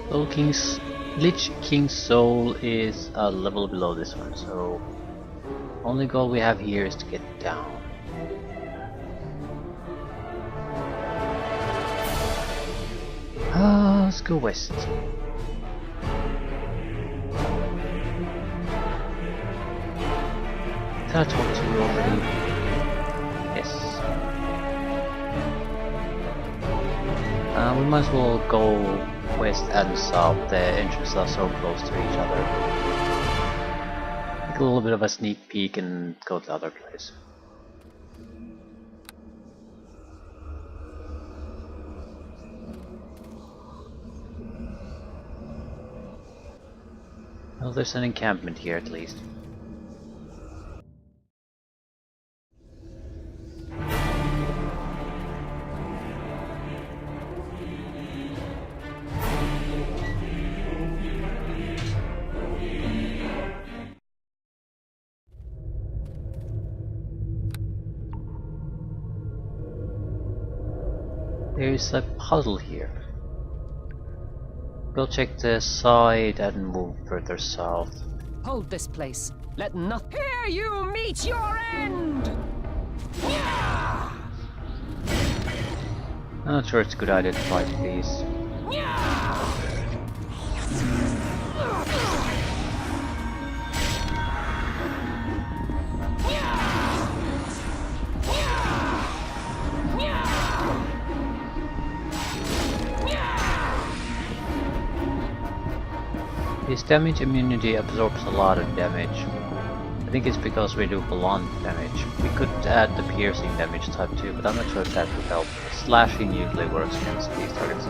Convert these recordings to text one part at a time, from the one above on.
Well, Lich King's Soul is a level below this one, so only goal we have here is to get down. Let's go west. Did I talk to you already? Yes. We might as well go west and south. The entrances are so close to each other. Take a little bit of a sneak peek and go to the other place. Well, there's an encampment here at least. There's a puzzle here. We'll check the side and move further south. Hold this place. Let nothing. Here you meet your end! Yeah! I'm not sure it's a good idea to fight these. Yeah! His damage immunity absorbs a lot of damage. I think it's because we do blunt damage. We could add the piercing damage type too, but I'm not sure if that would help. Slashing usually works against these targets.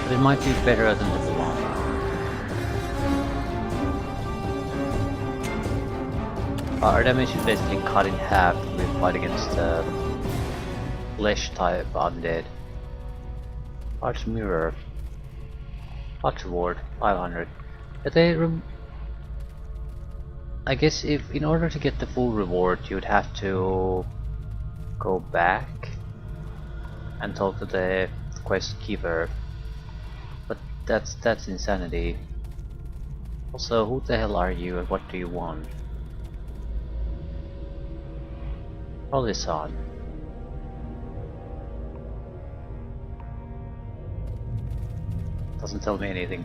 But it might be better than the blunt. Our damage is basically cut in half when we fight against the flesh type undead. Arch Mirror. Arch Ward, 500. But I guess if in order to get the full reward you'd have to go back and talk to the quest keeper. But that's insanity. Also, who the hell are you and what do you want? Probably San. Doesn't tell me anything.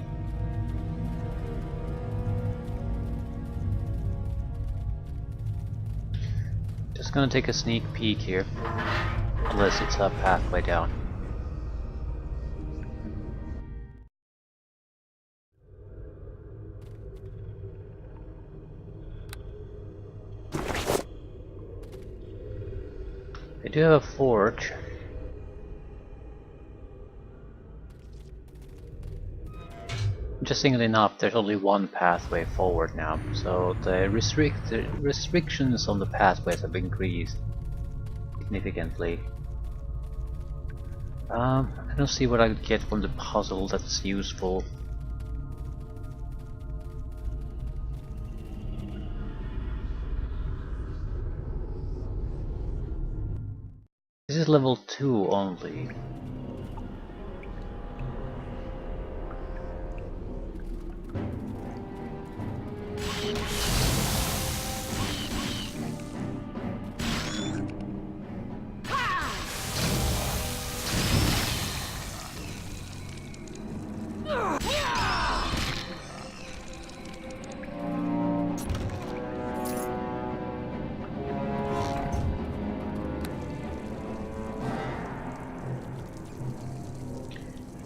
Just gonna take a sneak peek here, unless it's a pathway down. I do have a forge. Interestingly enough, there's only one pathway forward now, so the restrictions on the pathways have increased significantly. I don't see what I could get from the puzzle that's useful. This is level 2 only.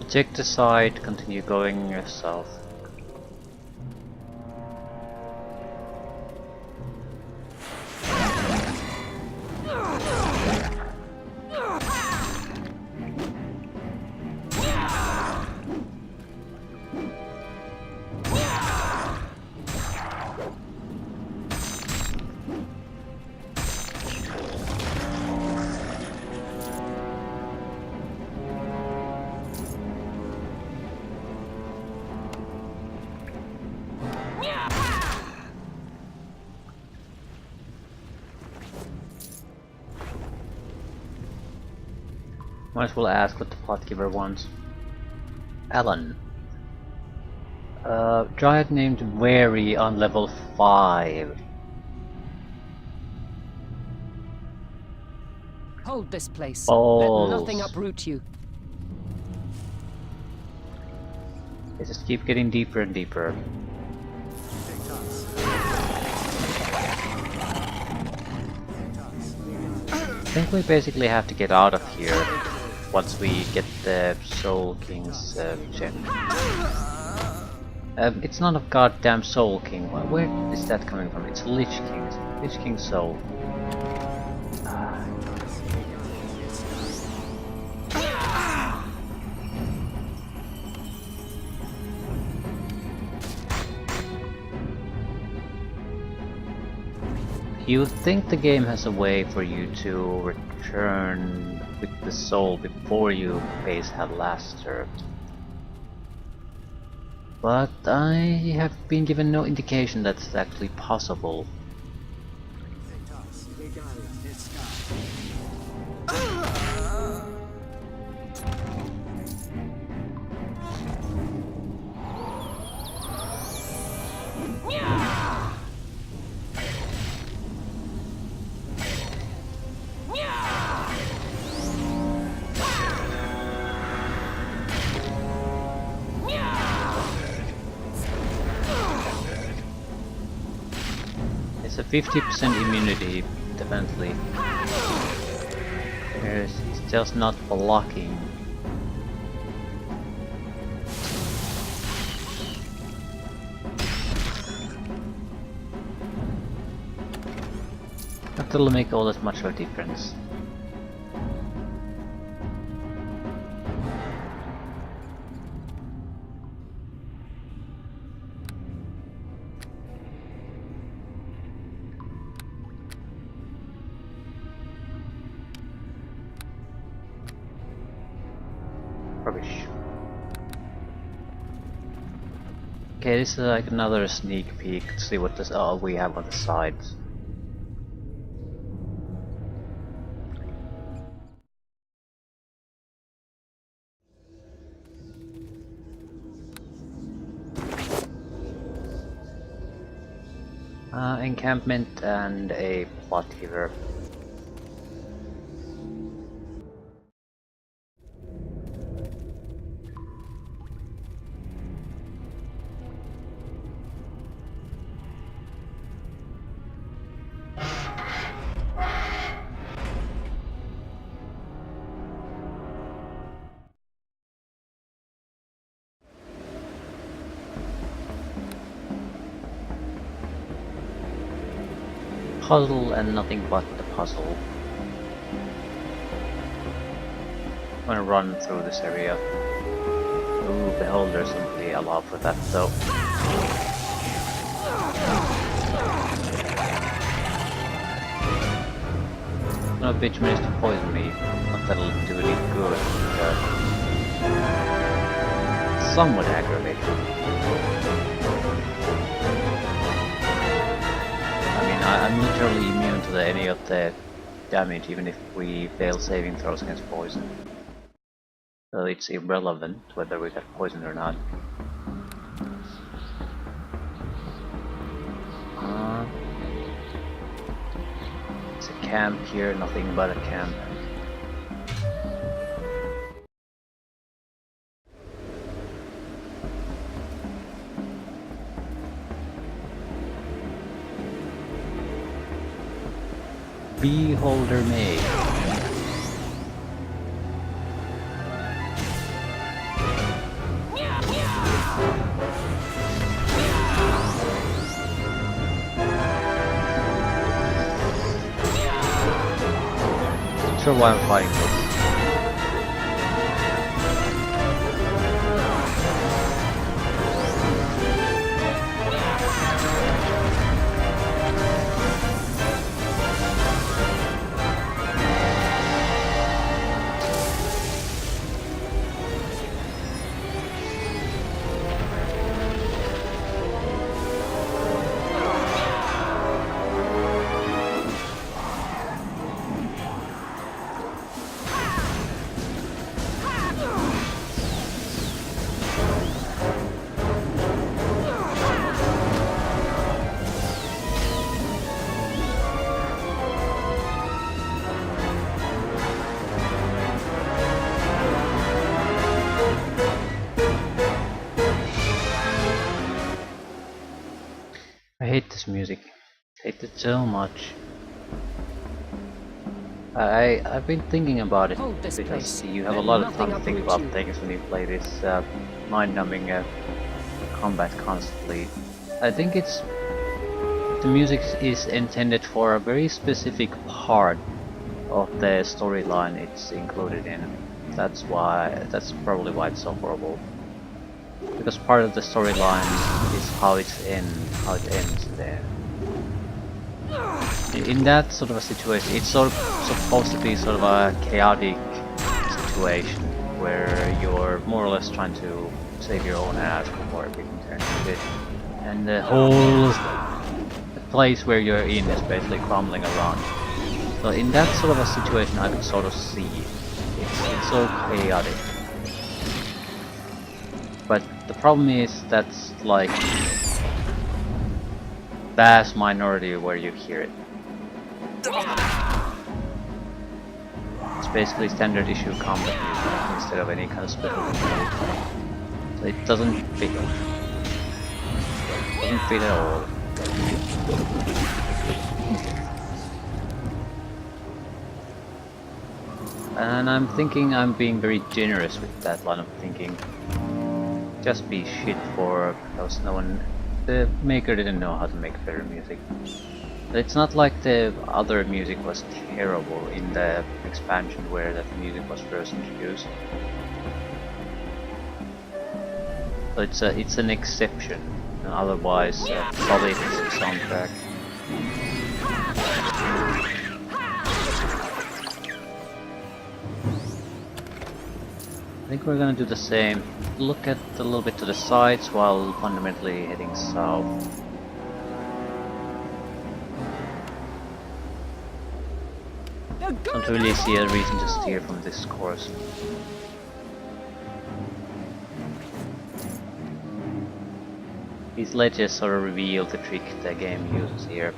Check the side, continue going south. Might as well ask what the plotkeeper wants. Alan. Dryad named Wary on level 5. Hold this place. Balls. Let nothing uproot you. They just keep getting deeper and deeper. I think we basically have to get out of here once we get the Soul King's gem. It's not a goddamn Soul King. Where is that coming from? It's Lich King's. Lich King's Soul. You think the game has a way for you to return with the soul before you face Hadlaster. But I have been given no indication that's actually possible. It's a 50% immunity, definitely. He's just not blocking. That'll make all that much of a difference. Rubbish. Okay, this is like another sneak peek to see what this we have on the sides. Encampment and a plot healer. Puzzle and nothing but the puzzle. I'm gonna run through this area. Ooh, beholders wouldn't be allowed for that though. No bitch managed to poison me. Not that'll do any good, but somewhat aggravating. I'm literally immune to any of the damage, even if we fail saving throws against poison. So it's irrelevant whether we got poisoned or not. It's a camp here, nothing but a camp. Beholder May. Not sure why I'm fighting this. this music. Hate it so much. I've been thinking about it because you have a lot of time to think about things when you play this mind-numbing combat constantly. I think the music is intended for a very specific part of the storyline it's included in. That's probably why it's so horrible. Because part of the storyline is how it ends there. In that sort of a situation, it's sort of supposed to be sort of a chaotic situation where you're more or less trying to save your own ass before everything turns to shit. And the whole place where you're in is basically crumbling around. So in that sort of a situation, I can sort of see it's so chaotic. But the problem is that's like vast minority where you hear it. It's basically standard issue combat music instead of any kind of special music. So it doesn't fit. It doesn't fit at all. And I'm thinking I'm being very generous with that line of thinking. Just be shit for because the maker didn't know how to make better music. It's not like the other music was terrible in the expansion where that music was first introduced. So it's an exception. Otherwise, probably it's a soundtrack. I think we're gonna do the same. Look at a little bit to the sides while fundamentally heading south. Don't really see a reason to steer from this course. These ledges sort of reveal the trick the game uses here.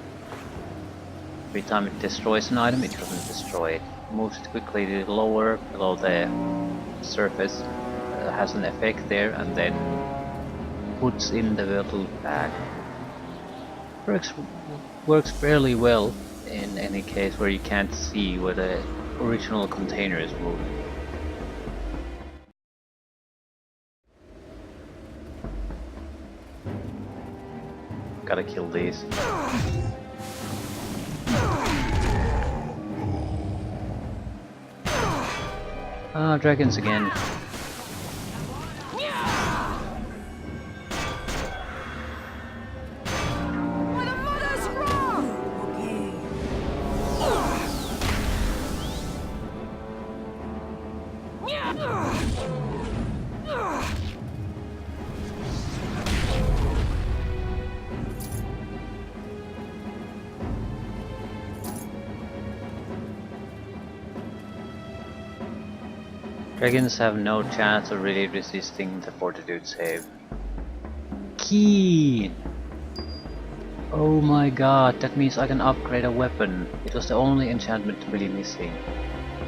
Every time it destroys an item, it doesn't destroy it. It moves it quickly to lower below the surface, has an effect there, and then puts in the little bag. Works fairly well in any case where you can't see where the original container is moving. Gotta kill these. Ah, dragons again. Dragons have no chance of really resisting the fortitude save. Keen! Oh my god, that means I can upgrade a weapon. It was the only enchantment really missing.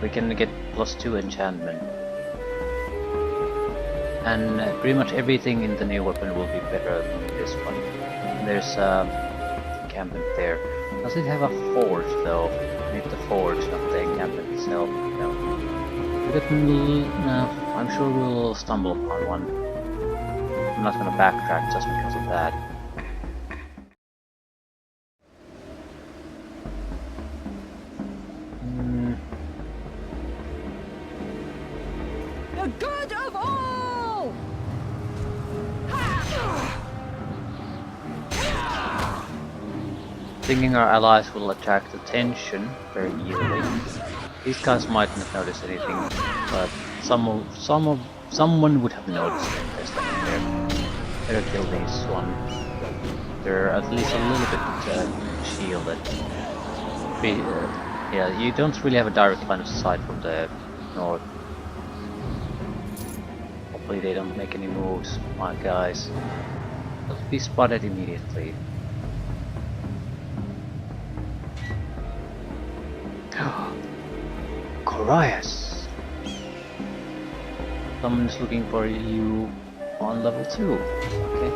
We can get +2 enchantment. And pretty much everything in the new weapon will be better than this one. There's a encampment there. Does it have a forge though? I need the forge, not the encampment itself. No. No, I'm sure we'll stumble upon one. I'm not gonna backtrack just because of that. The good of all! Thinking our allies will attract attention very easily. These guys might not notice anything, but someone would have noticed them by standing there. Better kill this one. They're at least a little bit shielded. Yeah, you don't really have a direct line of sight from the north. Hopefully they don't make any moves, my guys. They'll be spotted immediately. Corias! Someone's looking for you on level 2. Okay.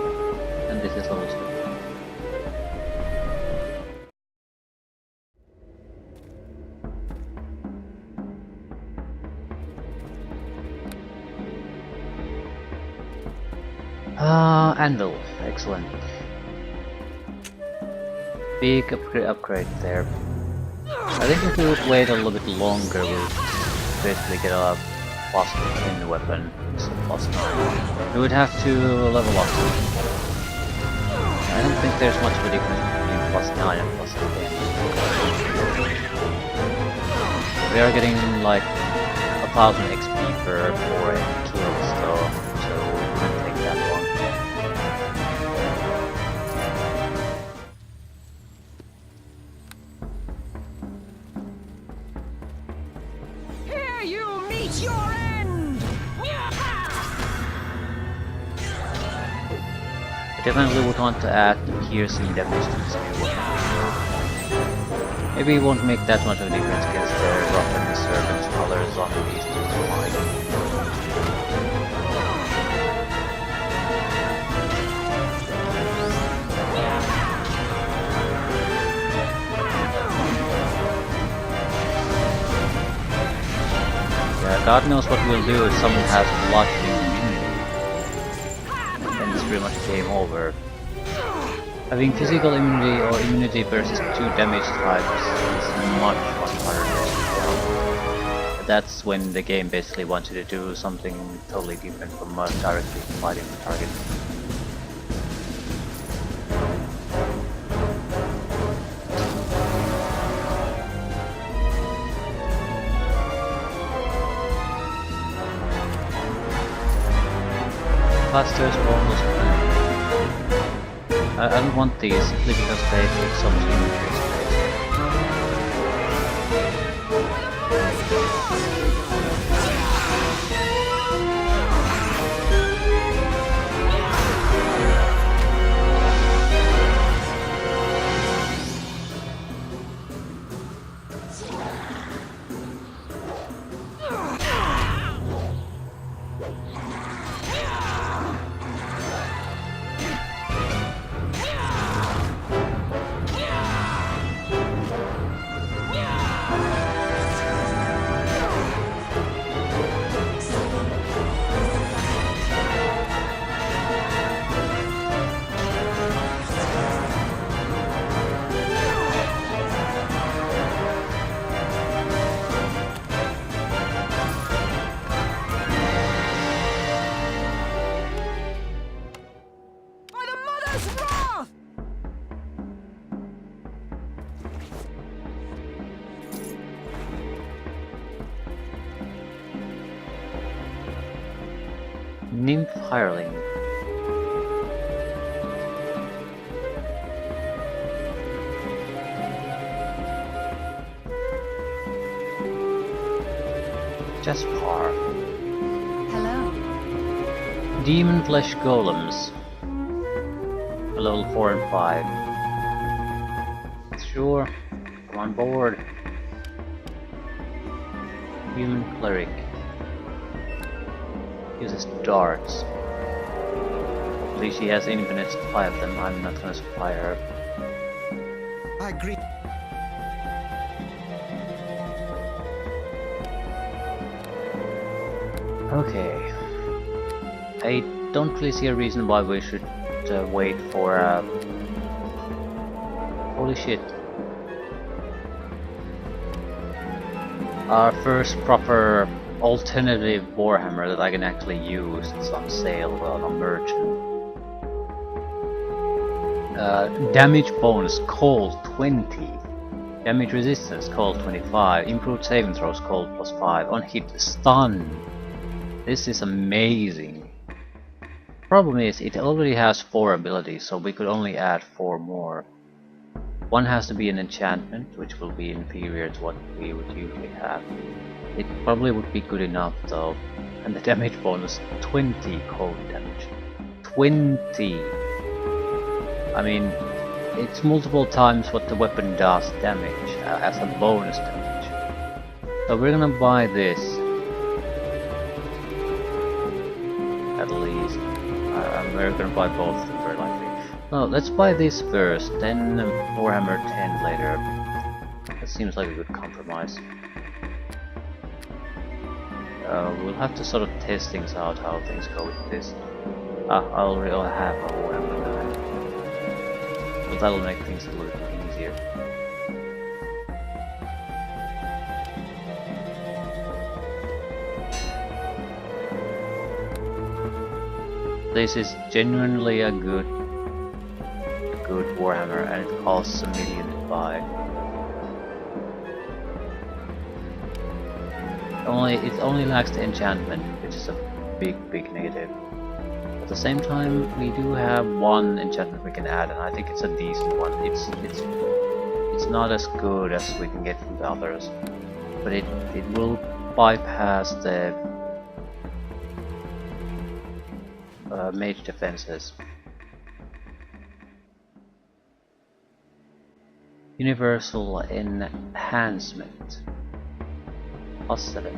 And this is level 2. Anvil, excellent. Big upgrade there. I think if we would wait a little bit longer, we'll basically get a plus 10 weapon, so plus 9. We would have to level up. I don't think there's much of a difference between plus 9 and plus 10. We are getting like 1000 XP per 4 kills though, so it wouldn't take that long. Here you meet your end! I definitely would want to add the piercing damage to this new weapon. Maybe it won't make that much of a difference against the rough and servants and other zombies to fight. Yeah, God knows what we'll do if someone has blocking immunity. Then it's pretty much game over. Having physical immunity or immunity versus 2 damage types is much harder to. That's when the game basically wants you to do something totally different from directly fighting the target. Clusters almost. I don't want these simply because they take so much inventory space. Nymph Hireling. Jaspar. Hello. Demon Flesh Golems. A level 4 and 5. Sure, come on board. Human Cleric. Uses darts. Hopefully she has infinite supply of them. I'm not gonna supply her. I agree. Okay. I don't really see a reason why we should wait for holy shit. Our first proper alternative Warhammer that I can actually use. It's on sale on a merchant. Damage bonus cold 20. Damage resistance cold 25. Improved saving throws cold +5. On hit stun. This is amazing. Problem is it already has 4 abilities, so we could only add 4 more. One has to be an enchantment, which will be inferior to what we would usually have. It probably would be good enough though. And the damage bonus 20 cold damage. 20! I mean, it's multiple times what the weapon does damage as a bonus damage. So we're gonna buy this. At least. We're gonna buy both of them very likely. No, let's buy this first, then Warhammer 10 later. That seems like a good compromise. We'll have to sort of test things out, how things go with this. I already have a Warhammer 9. But that'll make things a little bit easier. This is genuinely a good Warhammer, and it costs $1 million to buy. It only lacks the enchantment, which is a big negative. At the same time, we do have one enchantment we can add, and I think it's a decent one. It's not as good as we can get from the others, but it will bypass the mage defenses. Universal enhancement. +7.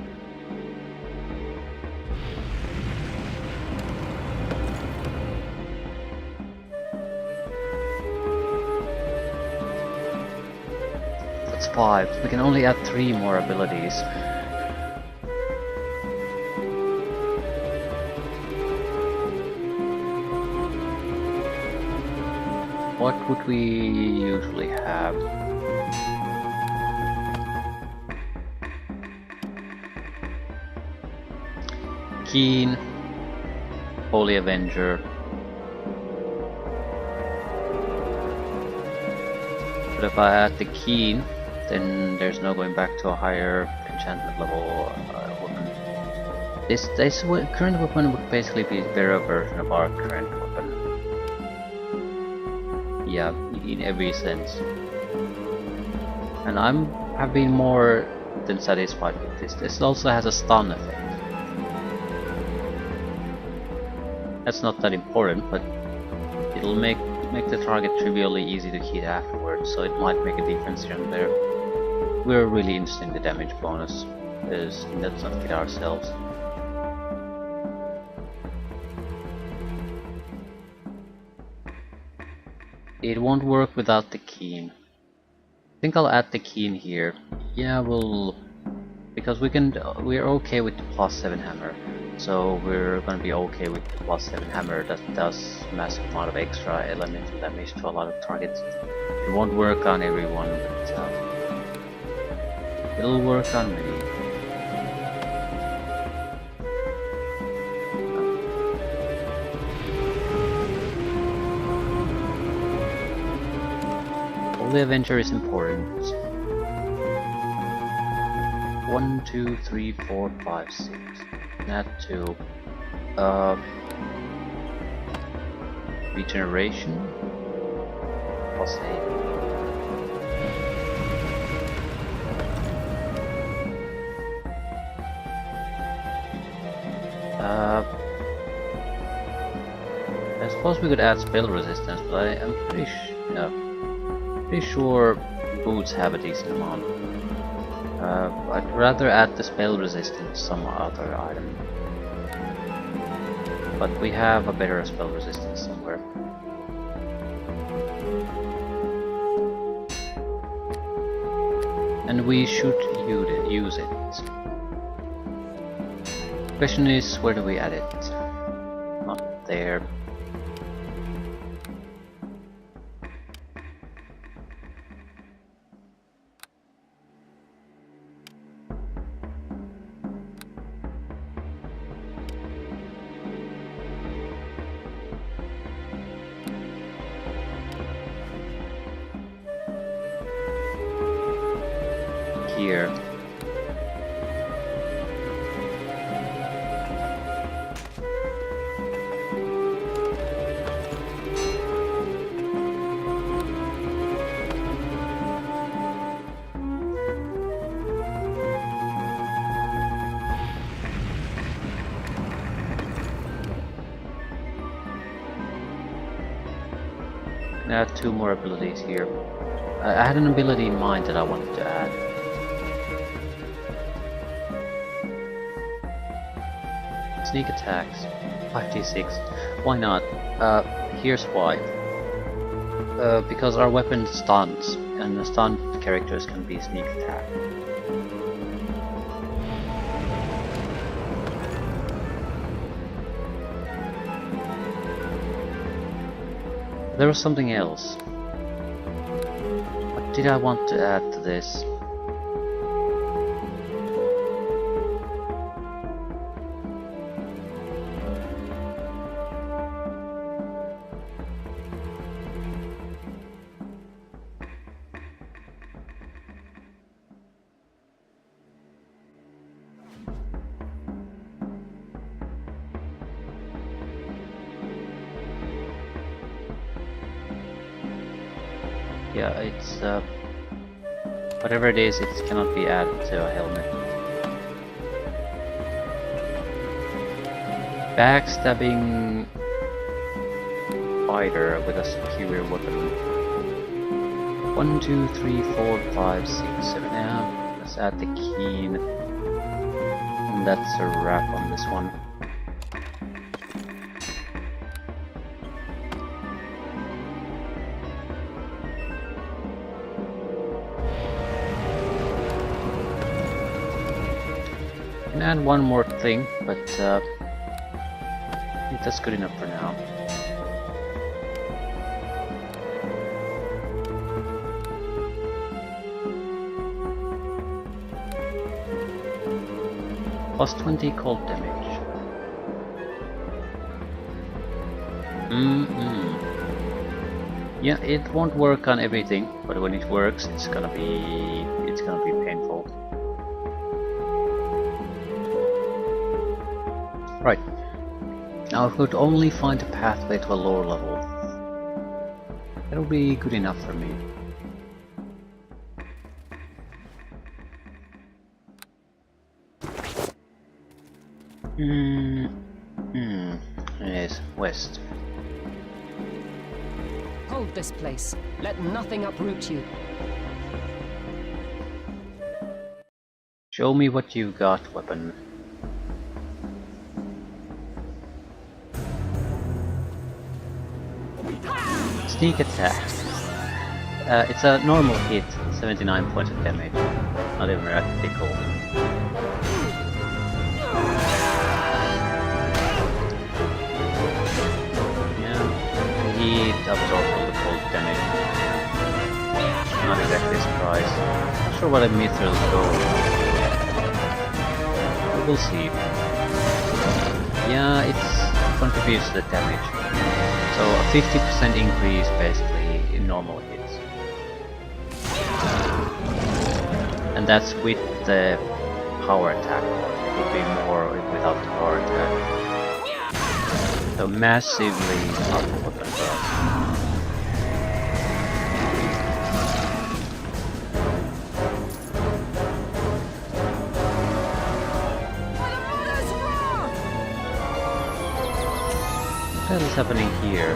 That's 5. We can only add 3 more abilities. What would we usually have? Keen, Holy Avenger. But if I add the Keen, then there's no going back to a higher enchantment level weapon. This current weapon would basically be a better version of our current weapon. Yeah, in every sense. And have been more than satisfied with this. This also has a stun effect. That's not that important, but it'll make the target trivially easy to hit afterwards, so it might make a difference here and there. We're really interested in the damage bonus, because let's not kid ourselves. It won't work without the Keen. I think I'll add the Keen here. Yeah, because we're okay with the +7 hammer. So we're gonna be okay with the +7 hammer that does massive amount of extra elemental damage to a lot of targets. It won't work on everyone, but it'll work on me. Holy Avenger is important. 1, 2, 3, 4, 5, 6. Add 2. Regeneration. +8. I suppose we could add spell resistance, but I'm pretty sure boots have a decent amount. I'd rather add the spell resistance to some other item. But we have a better spell resistance somewhere. And we should use it. Question is, where do we add it? Not there. Here. Add 2 more abilities here. I had an ability in mind that I wanted to add. Sneak attacks, 5d6. Why not? Here's why. Because our weapon stuns, and the stunned characters can be sneak attack. There was something else. What did I want to add to this? Yeah, it's whatever it is, it cannot be added to a helmet. Backstabbing fighter with a superior weapon. 1, 2, 3, 4, 5, 6, 7. Yeah, let's add the keen. And that's a wrap on this one. And one more thing, but I think that's good enough for now. Plus 20 cold damage. Yeah, it won't work on everything, but when it works, it's gonna be painful. Right. Now if we could only find a pathway to a lower level, that'll be good enough for me. Yes, west. Hold this place. Let nothing uproot you. Show me what you got, weapon. Sneak attack. It's a normal hit, 79 points of damage. Not even critical. Yeah, he absorbed all the cold damage. Not exactly surprised. Not sure what a mithril go. We'll see. Yeah, it contributes to the damage. So a 50% increase basically in normal hits. And that's with the power attack. It would be more without the power attack. So massively up weapon for us. What is happening here?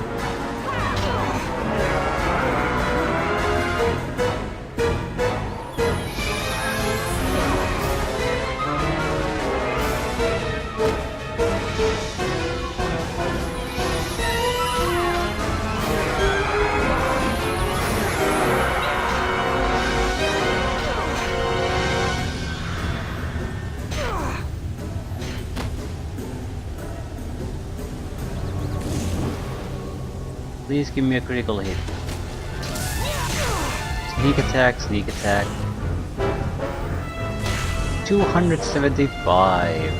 Please give me a critical hit. Sneak attack, sneak attack. 275.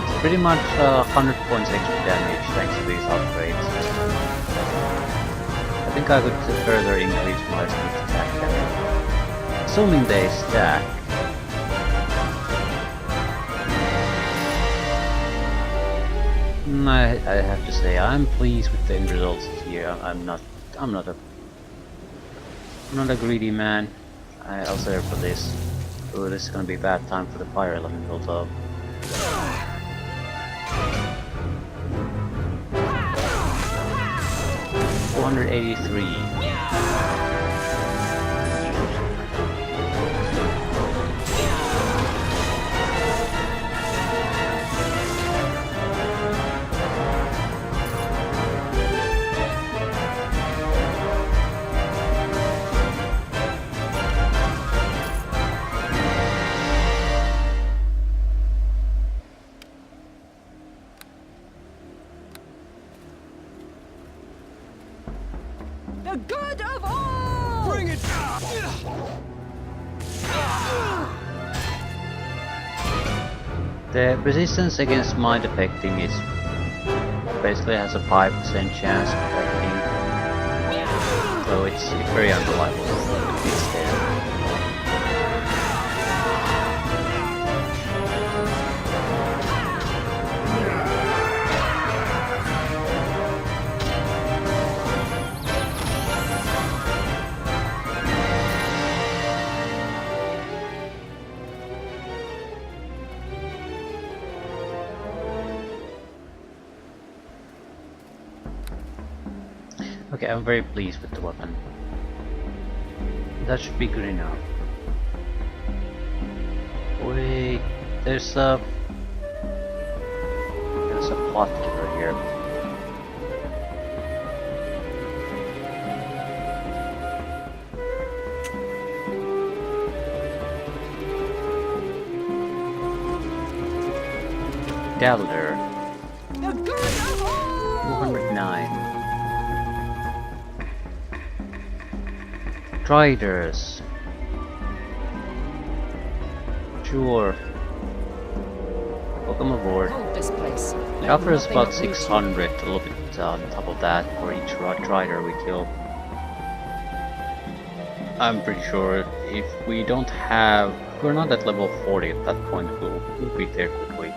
It's pretty much 100 points extra damage thanks to these upgrades. I think I could further increase my sneak attack damage. Assuming they stack. I have to say I'm pleased with the end results here. I'm not a greedy man. I'll settle for this. Ooh, this is gonna be a bad time for the fire elemental though. $483. The resistance against mind affecting is basically has a 5% chance of affecting, so it's very unreliable. It's there. Okay, I'm very pleased with the weapon. That should be good enough. Wait, there's a plot giver here. Gallagher. 209. Triders. Sure. Welcome aboard. Hold this place. The Let offer is nothing about uproot you. 600, a little bit on top of that for each Trider we kill. I'm pretty sure if we don't have... if we're not at level 40 at that point, we'll be there quickly.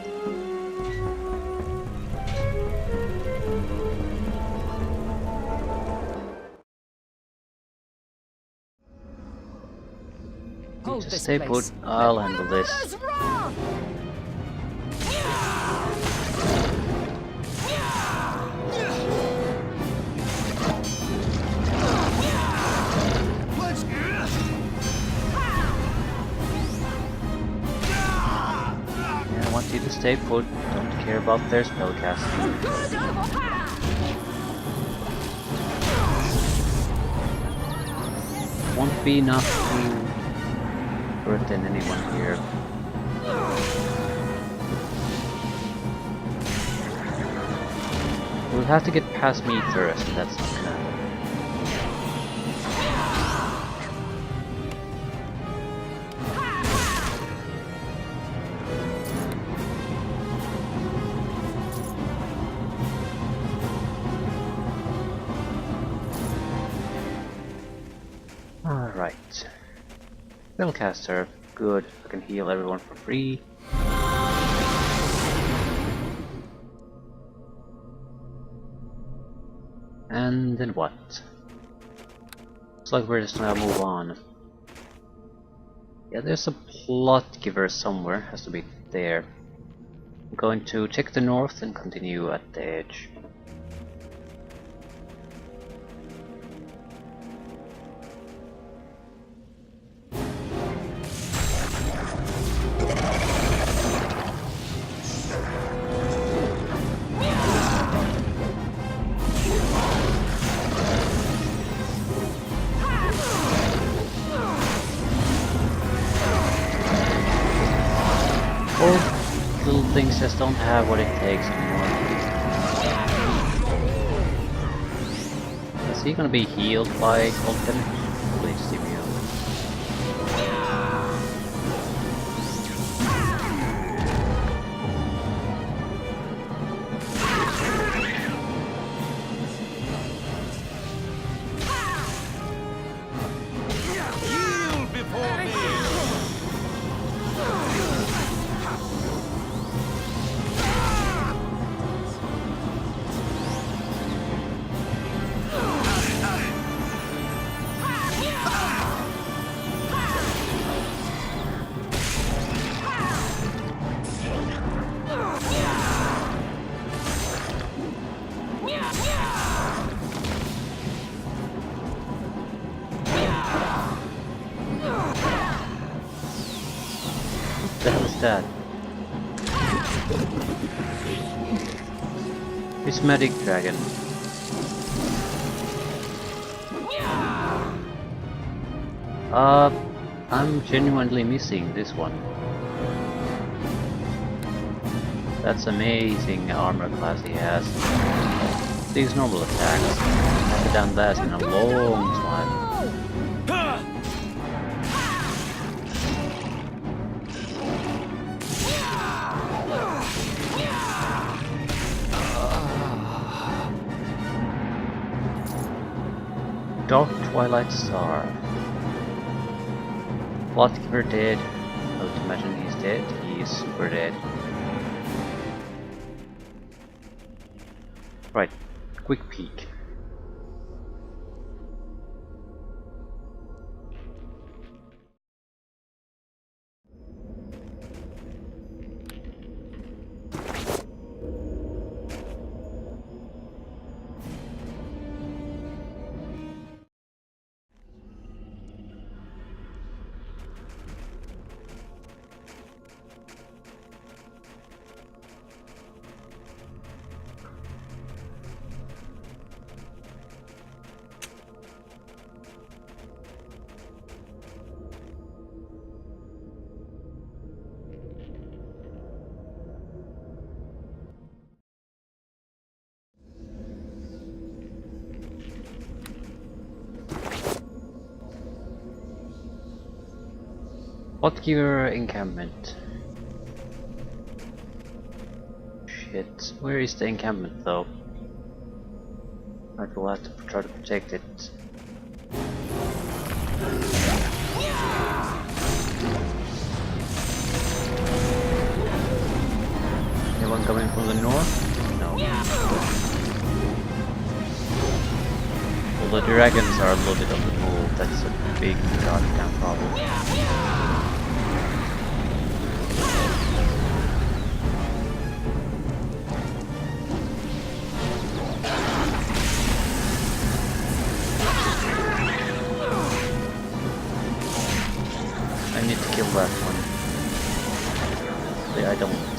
Hold Just this stay place. put, I'll handle this. Murderer's wrath! Yeah, I want you to stay put, don't care about their spellcasting. Good overpower! Won't be enough to burden anyone here. We'll have to get past me first, and that's not gonna happen. Alright. Spellcaster, good. I can heal everyone for free. And then what? Looks like we're just gonna move on. Yeah, there's a plot giver somewhere, has to be there. I'm going to check the north and continue at the edge. Old little things just don't have what it takes anymore. Is he gonna be healed by cold damage? Please leave me alone. Yield before me! What the hell is that? Prismatic Dragon. I'm genuinely missing this one. That's amazing armor class he has. These normal attacks. I haven't done that in a long time. Twilight Star. Plotkeeper dead. I would imagine he's dead. He is super dead. Right, quick peek. Plotkeeper encampment. Shit, where is the encampment though? I will have to try to protect it. Anyone coming from the north? No. Well, the dragons are a little bit on the move, that's a big goddamn problem. I need to kill that one. I don't.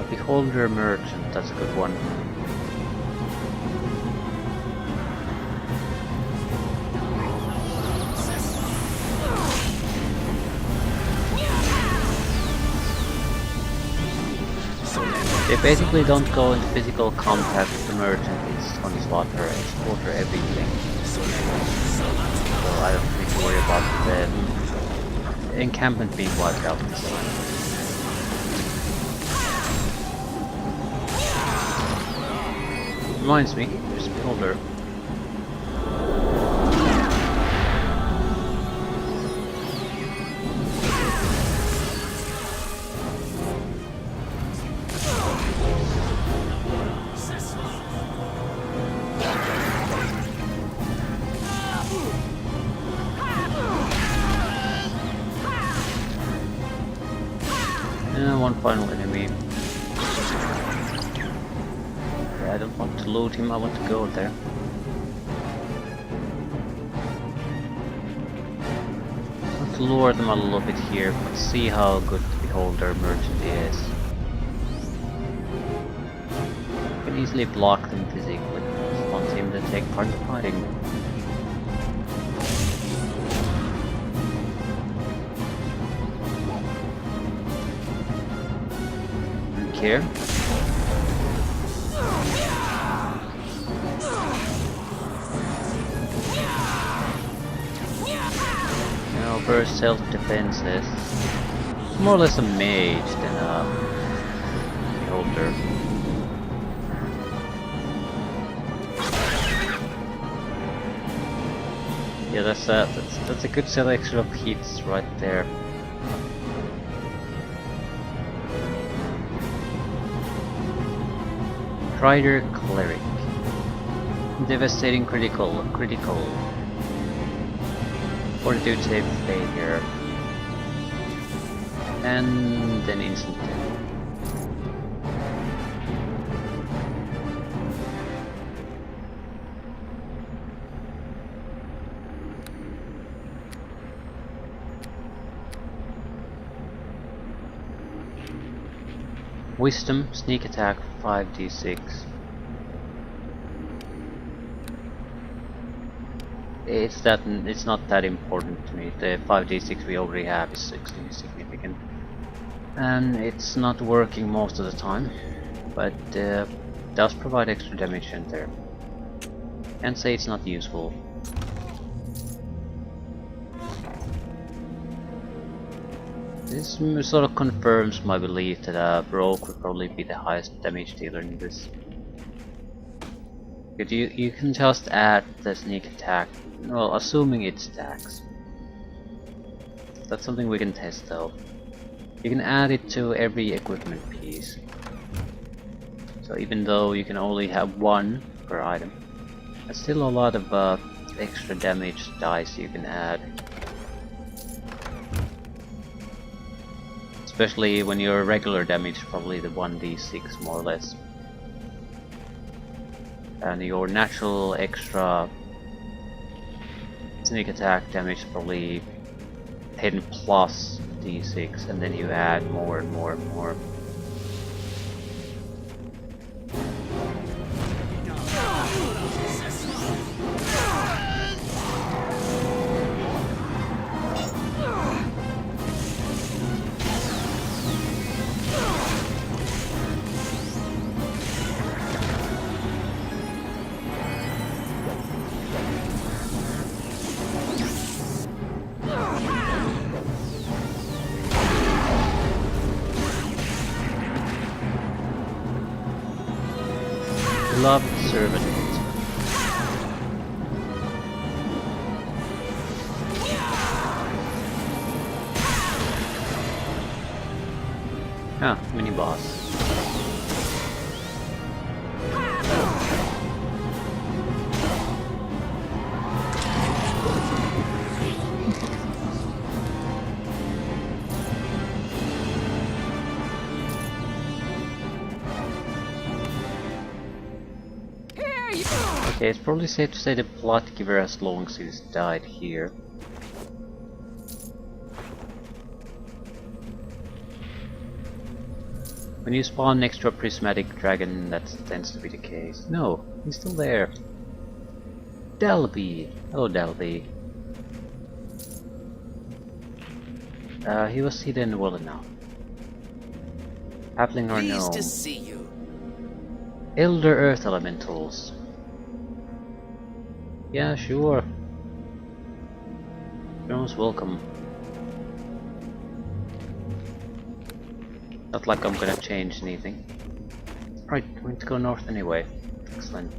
Beholder Merchant, that's a good one. They basically don't go into physical contact with the merchant, it's on his water everything. So I don't need to worry about the encampment being wiped out this time. Reminds me, there's a beholder. And one final enemy. I don't want to loot him, I want to go there. I want to lure them a little bit here, but see how good the Beholder Merchant is. You can easily block them physically, just want him to take part in the fighting. And here. Burst self-defenses. It's more or less a mage than a beholder. Yeah, that's a good selection of hits right there. Rider Cleric. Devastating critical. Fortitude save failure. And then instant death. Wisdom, sneak attack 5d6. It's not that important to me. The 5d6 we already have is extremely significant. And it's not working most of the time, but does provide extra damage in there. Can't say it's not useful. This sort of confirms my belief that Rogue would probably be the highest damage dealer in this. But you can just add the sneak attack, well, assuming it stacks. That's something we can test though. You can add it to every equipment piece. So even though you can only have one per item, that's still a lot of extra damage dice you can add. Especially when your regular damage is probably the 1d6 more or less. And your natural extra sneak attack damage is probably 10 plus d6, and then you add more and more and more. Beloved servant. Ah, mini boss. Okay, it's probably safe to say the plot giver has long since died here. When you spawn next to a prismatic dragon, that tends to be the case. No, he's still there. Delby! Hello, Delby. He was hidden well enough. Halfling or Pleased gnome. to see you. Elder Earth Elementals. Yeah, sure. You're most welcome. Not like I'm gonna change anything. Right, we need to go north anyway. Excellent.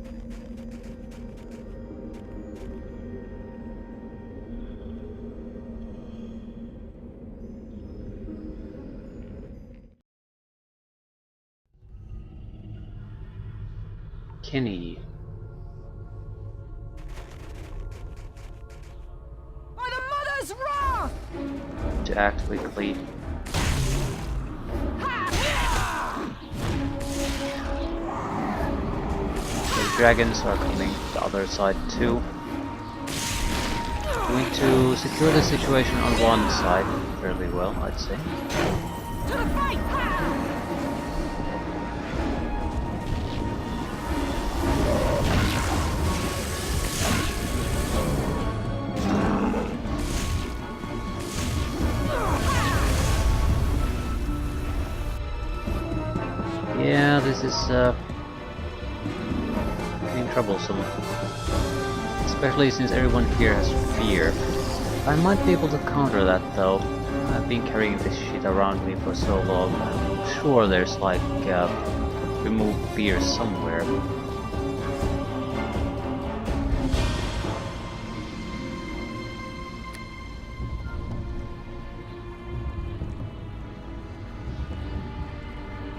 Kenny. By the Mother's Wrath! To act quickly. The dragons are coming the other side too. We need to secure the situation on one side fairly well, I'd say. To the fight! Yeah, this is getting troublesome. Especially since everyone here has fear. I might be able to counter that though. I've been carrying this shit around me for so long. I'm sure there's like remove fear somewhere.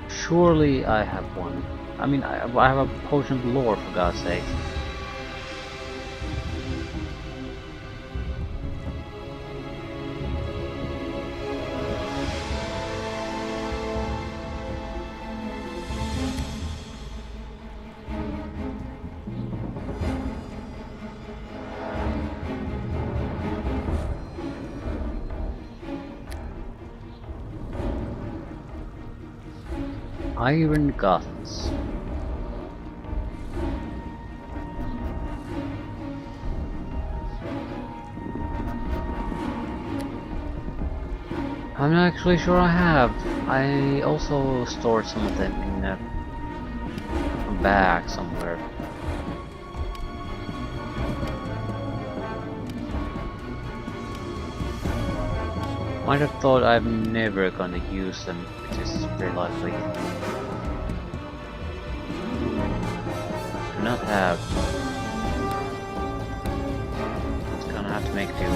Surely I have one. I mean, I have a potion of lore, for God's sake. Iron Guts. I'm not actually sure I have. I also stored some of them in a bag somewhere. Might have thought I'm never gonna use them, which is very likely. Do not have. Just gonna have to make do.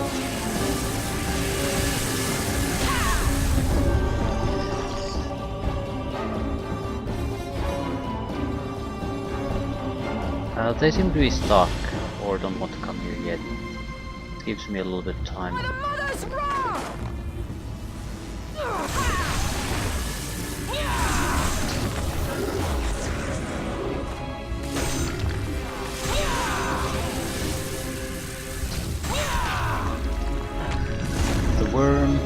They seem to be stuck or don't want to come here yet. It gives me a little bit of time. For the mother's wrath! The worm.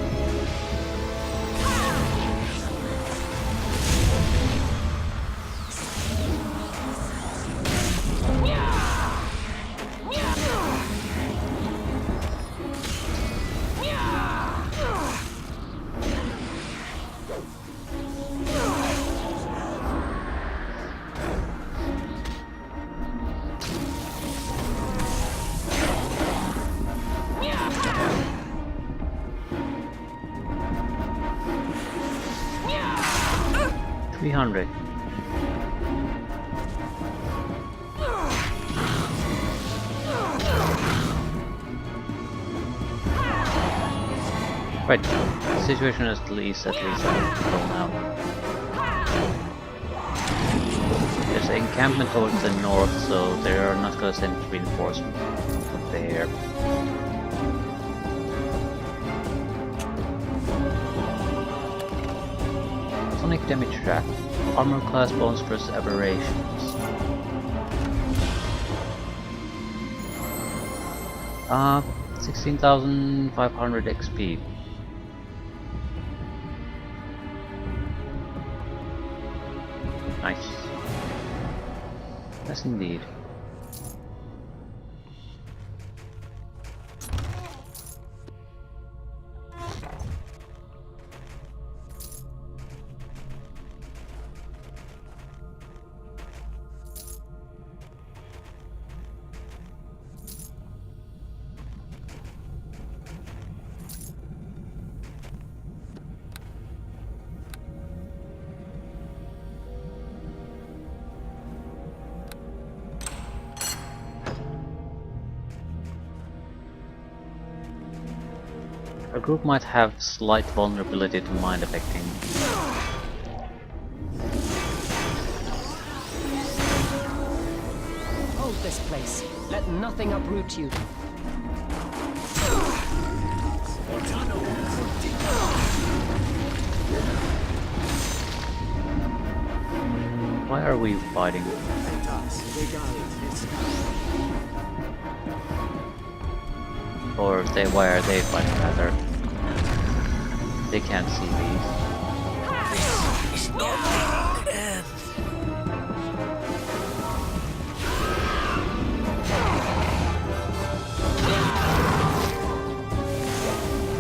$300. Right, the situation is at least under control now. There's an encampment towards the north, so they are not going to send reinforcements up there. Sonic damage trap. Armor class bonus versus aberrations. 16,500 XP. Nice. Yes, indeed. A group might have slight vulnerability to mind affecting. Hold this place. Let nothing uproot you. Why are we fighting? Or why are they fighting rather? They can't see these. It's not the end.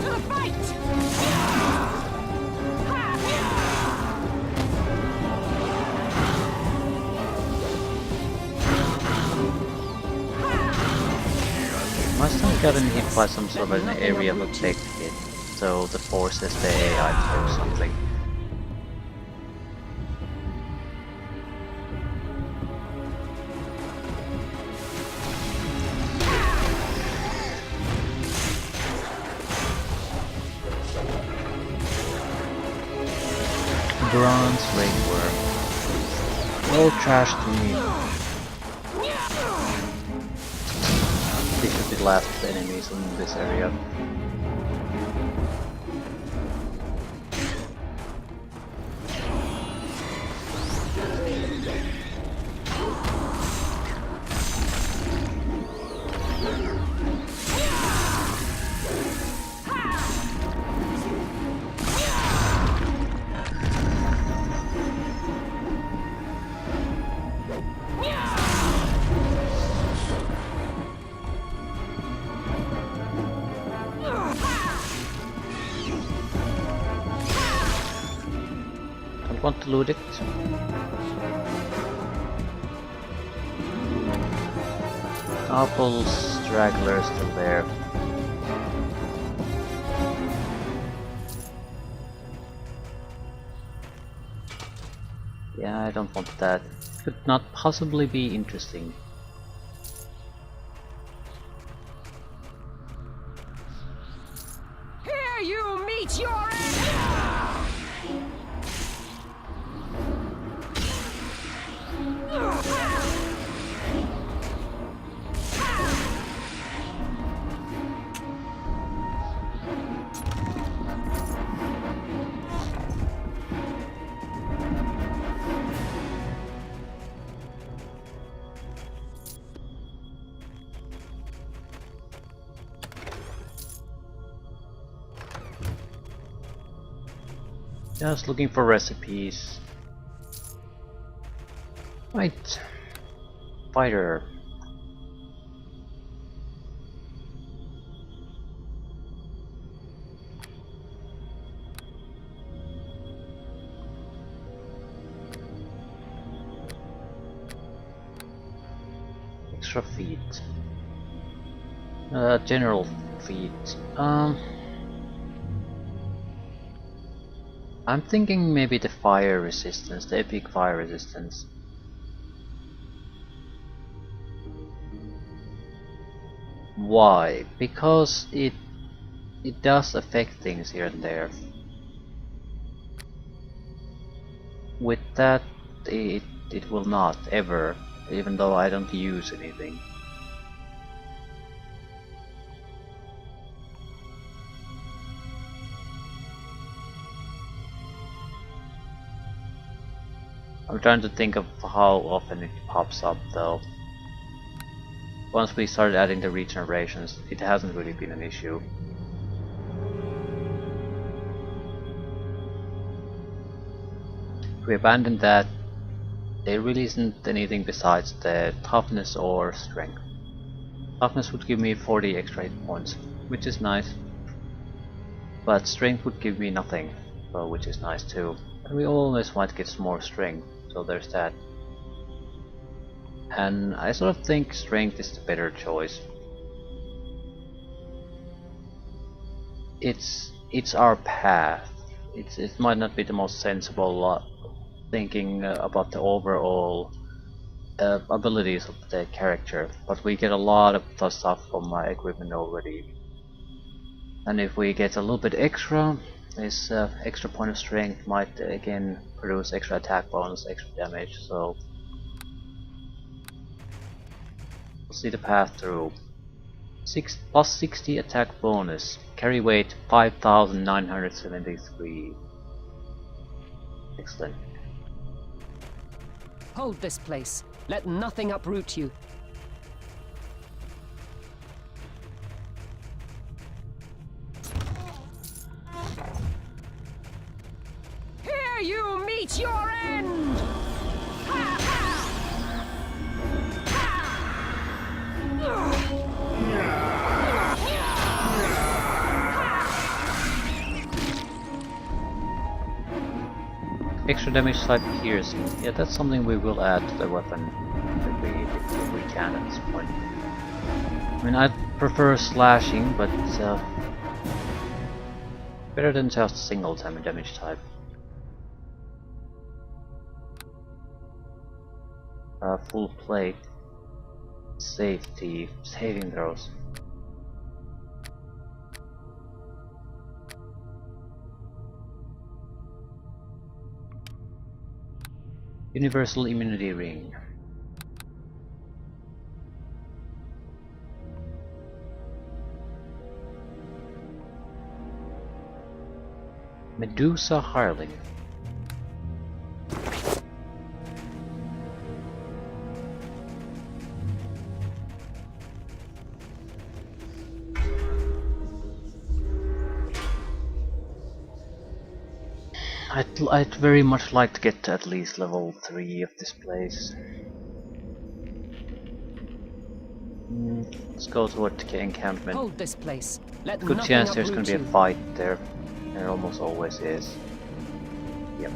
To the fight! Must have gotten hit by some sort of an area of effect hit, so that forces the AI to do something. Bronze ringworm. No trash to me. These should be the last enemies in this area. Want to loot it? Apples, stragglers still there. Yeah, I don't want that. Could not possibly be interesting. Here you meet your end! Just looking for recipes. Right. Fighter. Extra feet. General feet. I'm thinking maybe the fire resistance, the epic fire resistance. Why? Because it does affect things here and there. With that, it will not ever, even though I don't use anything. I'm trying to think of how often it pops up though. Once we started adding the regenerations, it hasn't really been an issue. If we abandon that, there really isn't anything besides the toughness or strength. Toughness would give me 40 extra hit points, which is nice. But strength would give me nothing, so which is nice too. And we always might get some more strength, so there's that. And I sort of think strength is the better choice. It's our path. It might not be the most sensible thinking about the overall abilities of the character, but we get a lot of the stuff from my equipment already. And if we get a little bit extra, this extra point of strength might again produce extra attack bonus, extra damage, so we'll see the path through. Plus 60 attack bonus, carry weight 5,973. Excellent. Hold this place. Let nothing uproot you. Here you meet your end! Extra damage type piercing. Yeah, that's something we will add to the weapon if we can at this point. I mean, I prefer slashing, but better than just single damage type. Full plate. Safety. Saving throws. Universal immunity ring. Medusa Hireling. I'd very much like to get to at least level 3 of this place. Let's go toward the encampment. Hold this place. Let Good nothing chance there's gonna uproot be a you. fight there. There almost always is. Yep.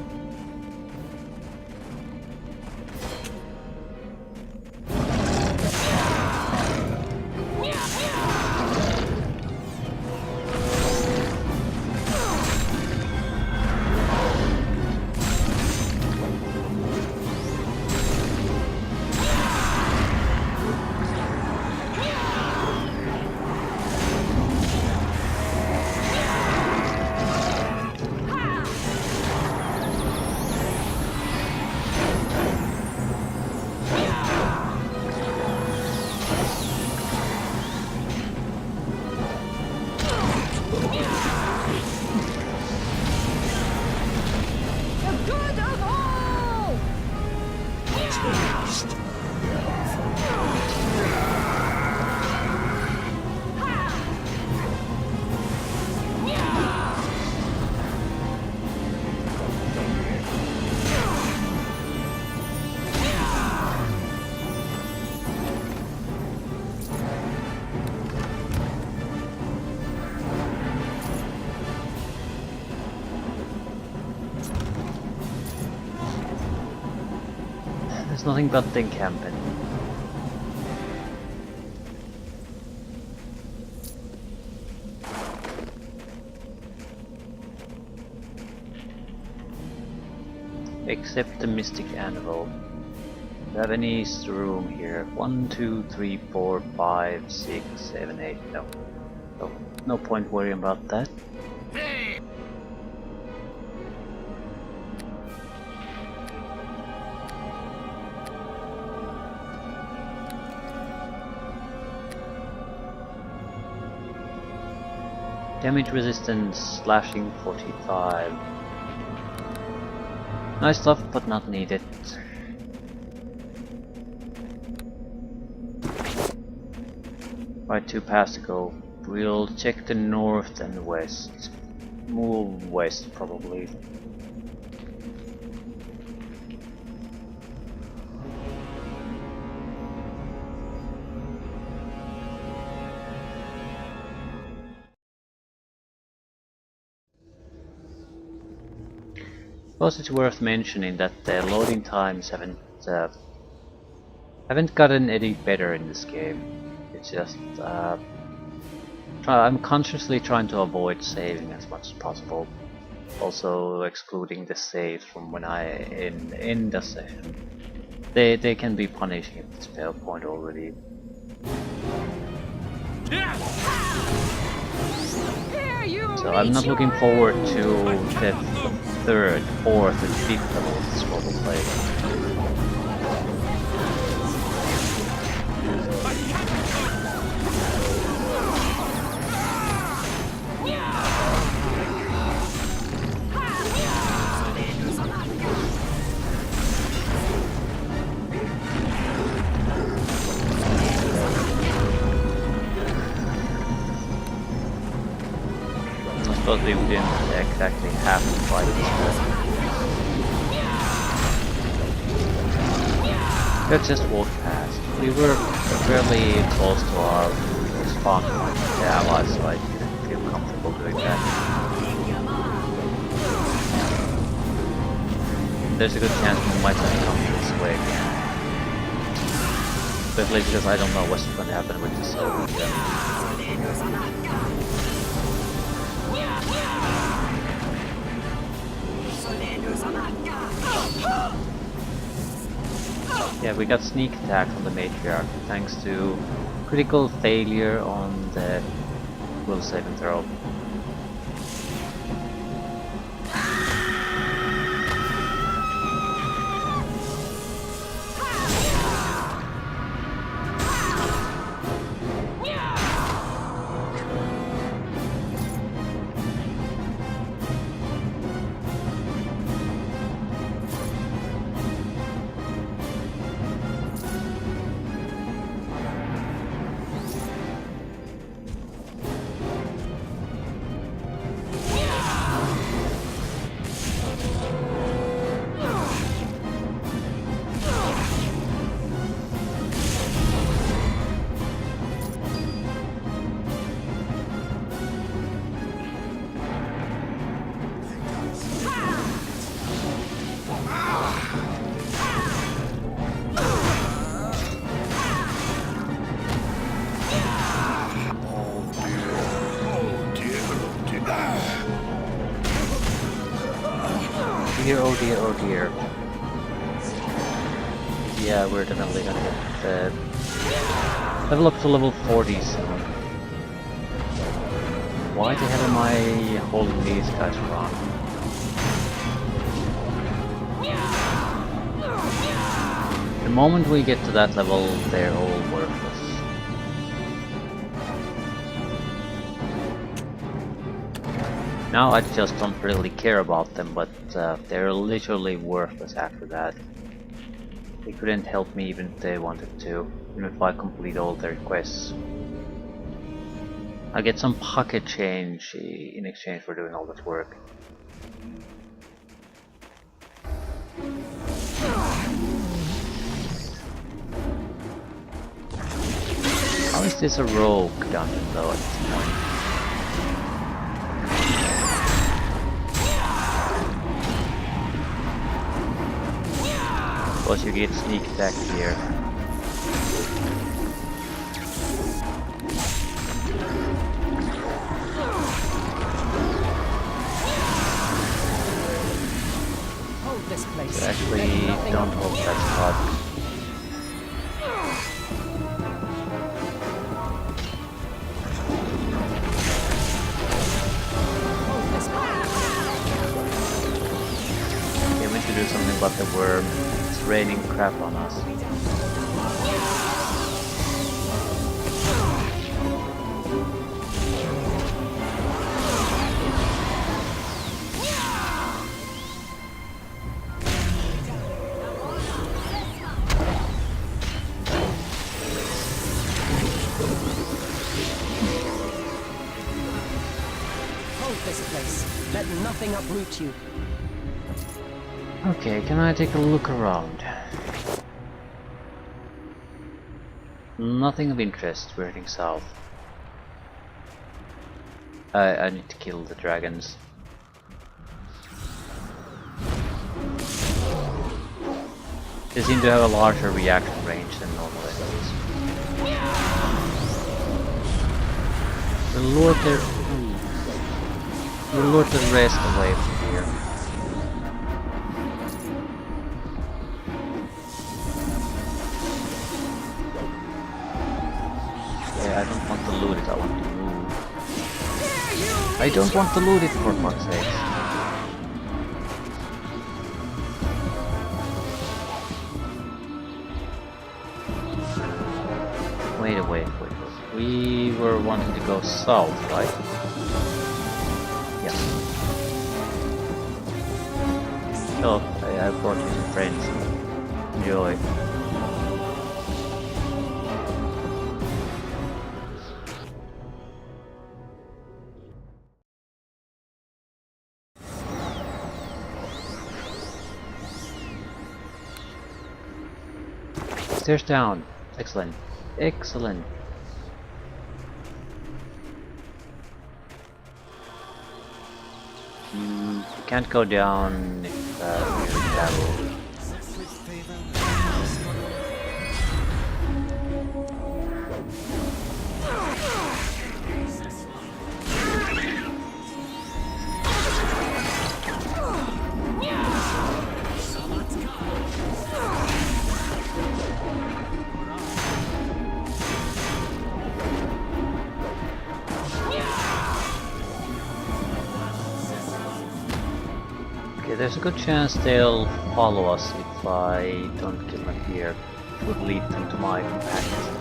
There's nothing but encampment. Except the Mystic Anvil. Do you have any room here? 1, 2, 3, 4, 5, 6, 7, 8. No. No point worrying about that. Damage resistance, slashing 45. Nice stuff, but not needed. Right, 2 paths to go. We'll check the north and west. Move west, probably. Suppose it's worth mentioning that the loading times haven't gotten any better in this game. It's just I'm consciously trying to avoid saving as much as possible. Also excluding the saves from when I end the session. They can be punishing at this fail point already. So I'm not looking forward to the 3rd, 4th and 5th level of this roleplay. I suppose we didn't exactly have to fight this one. Let's just walk past. We were fairly close to our spawn point. Yeah, I was, so I didn't feel comfortable doing that. There's a good chance we might have to come this way again. Especially because I don't know what's going to happen with the soul. Yeah, we got sneak attack on the matriarch thanks to critical failure on the will save and throw. Oh dear, oh dear. Yeah, we're definitely gonna get level up to level 40 soon. Why the hell am I holding these guys wrong? The moment we get to that level, they're all worthless. Now I just don't really care about them, but they're literally worthless after that. They couldn't help me even if they wanted to, even if I complete all their quests. I get some pocket change in exchange for doing all that work. How is this a rogue dungeon though at this point? Because you get sneak attack here. Hold this place. You actually don't hold that spot. Hold this Okay, we need to do something about the worm. It's raining crap on us. Hold this place. Let nothing uproot you. Okay, can I take a look around? Nothing of interest. We're heading south. I need to kill the dragons. They seem to have a larger reaction range than normal enemies. We'll lure the rest away from here. Yeah, I don't want to loot it, I want to move. I don't want to loot it, for fuck's sake. Wait. We were wanting to go south, right? Yeah. Oh, I brought you some friends. Enjoy. Stairs down. Excellent. Excellent. You can't go down if you travel. Okay, there's a good chance they'll follow us if I don't kill them here. It would lead them to my companions.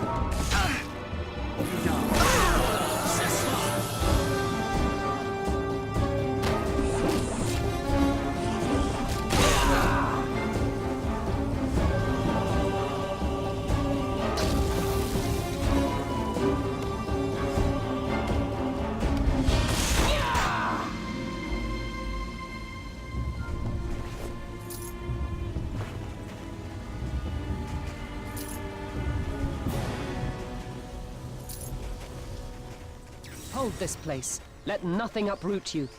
Hold this place. Let nothing uproot you.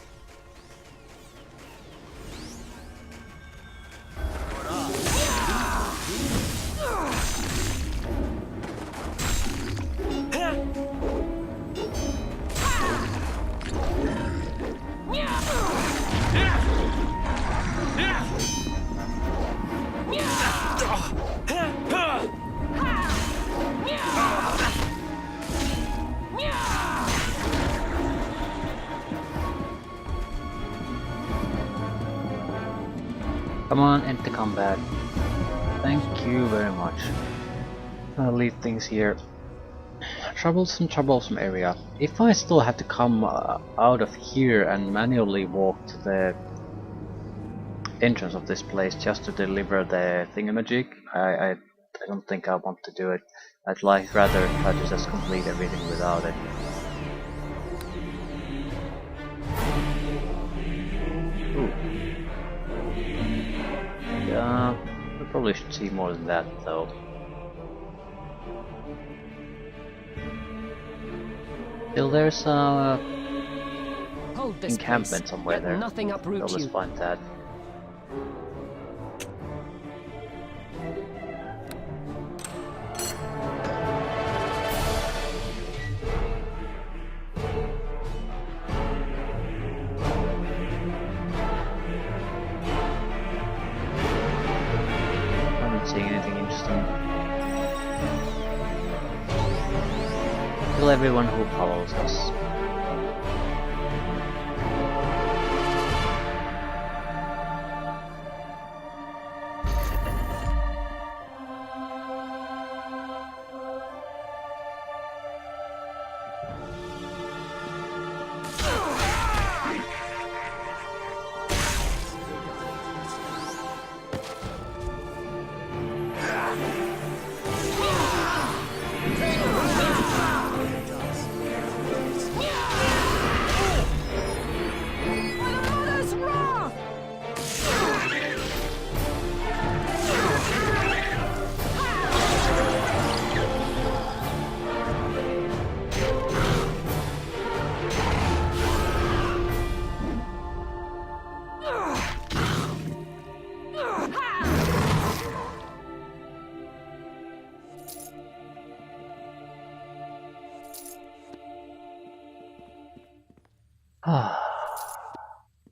Come on, enter combat. Thank you very much. I'll leave things here. Troublesome area. If I still have to come out of here and manually walk to the entrance of this place just to deliver the thingamajig, I don't think I want to do it. I'd rather try to just complete everything without it. Ooh. Yeah, we probably should see more than that though. Still, there's a encampment somewhere there. Nothing uproot So let's you. find that. kill everyone who follows us.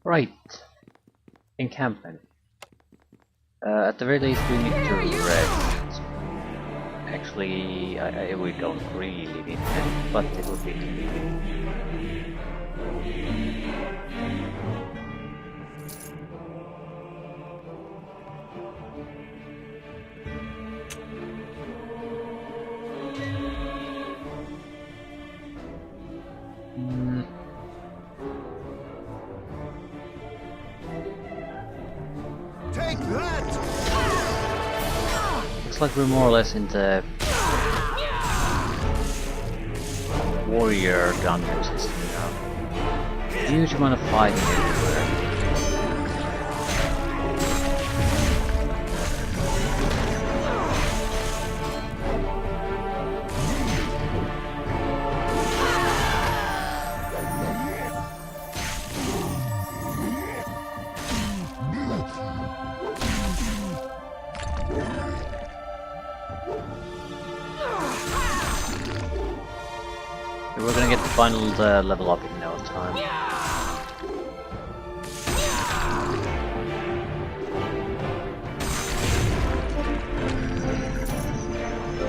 Right. Encampment. At the very least we need to rest. Actually, we don't really need it, but it would be convenient. Take that! Looks like we're more or less in the warrior gunner system now. Huge amount of fighting everywhere. We're gonna get the final level up in no time.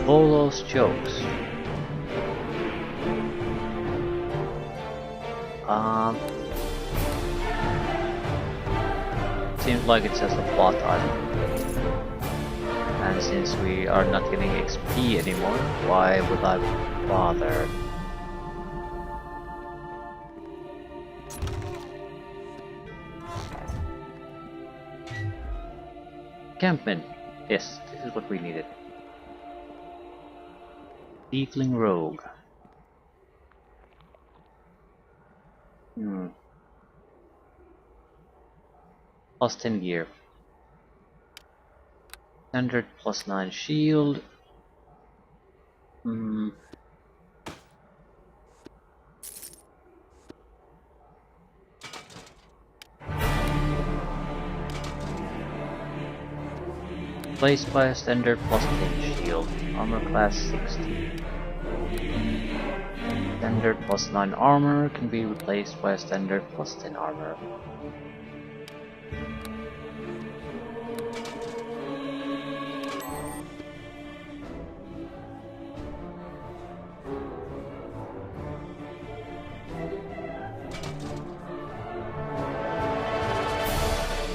All those jokes. Seems like it's just a plot item. And since we are not getting XP anymore, why would I bother? Campman. Yes, this is what we needed. Tiefling Rogue. Plus 10 gear. Standard plus 9 shield. Replaced by a standard plus 10 shield, armor class 60. Standard plus 9 armor can be replaced by a standard plus 10 armor.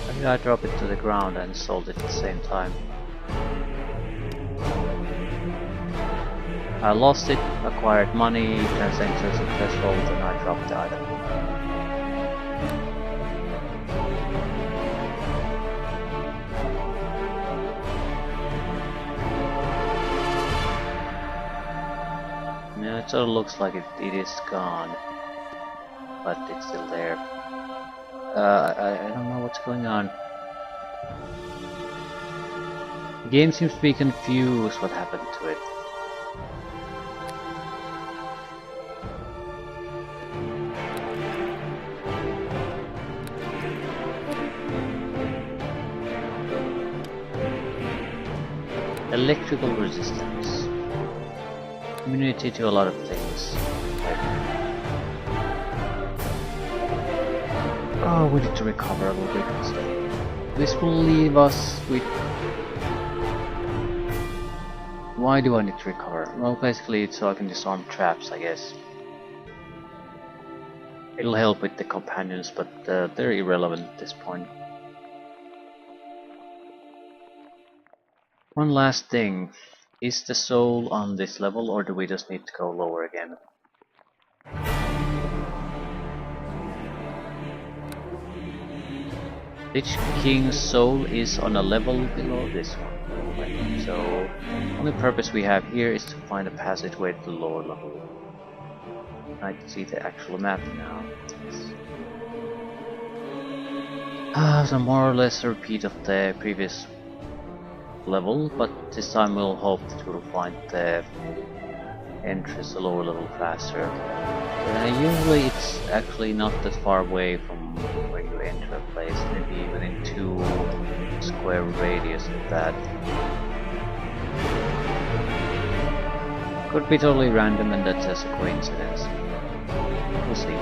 Why did I drop it to the ground and sold it at the same time? I lost it, acquired money, transaction successful, then I dropped the item. Yeah, it sort of looks like it is gone, but it's still there. I don't know what's going on. The game seems to be confused what happened to it. Electrical resistance. Immunity to a lot of things. Oh, we need to recover a little bit. This will leave us with why do I need to recover? Well, basically it's so I can disarm traps, I guess. It'll help with the companions, but they're irrelevant at this point. One last thing. Is the soul on this level, or do we just need to go lower again? Lich King's soul is on a level below this one. So, only purpose we have here is to find a passageway to the lower level. I can see the actual map now. So more or less a repeat of the previous level, but this time we'll hope that we'll find the entrance to the lower level faster. Usually it's actually not that far away from where you enter a place, maybe within 2 square radius of that. Could be totally random and that's just a coincidence. We'll see.